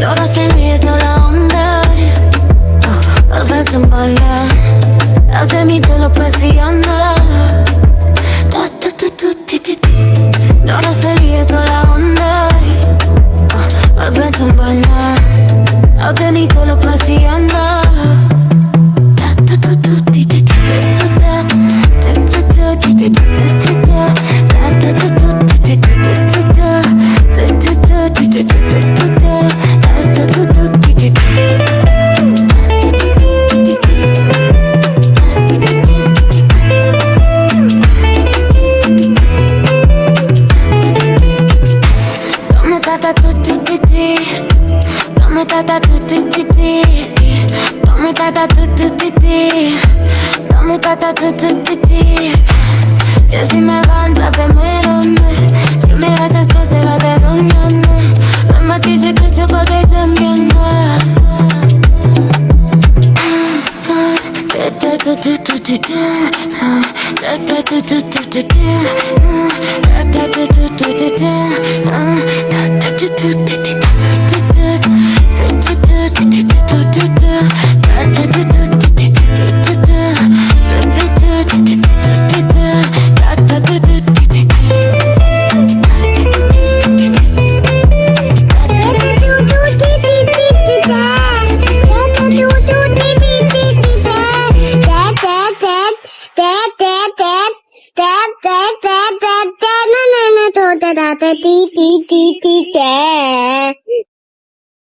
Ahora se me hizo la onda. Perfección baila. La que mi te lo presiona. Ahora se me hizo la onda. Perfección baila. La que mi te lo presiona. Y si me van, la que me ronde. Si me gastas, pues se la de mañana. La maquilla que te pa' que te entienda.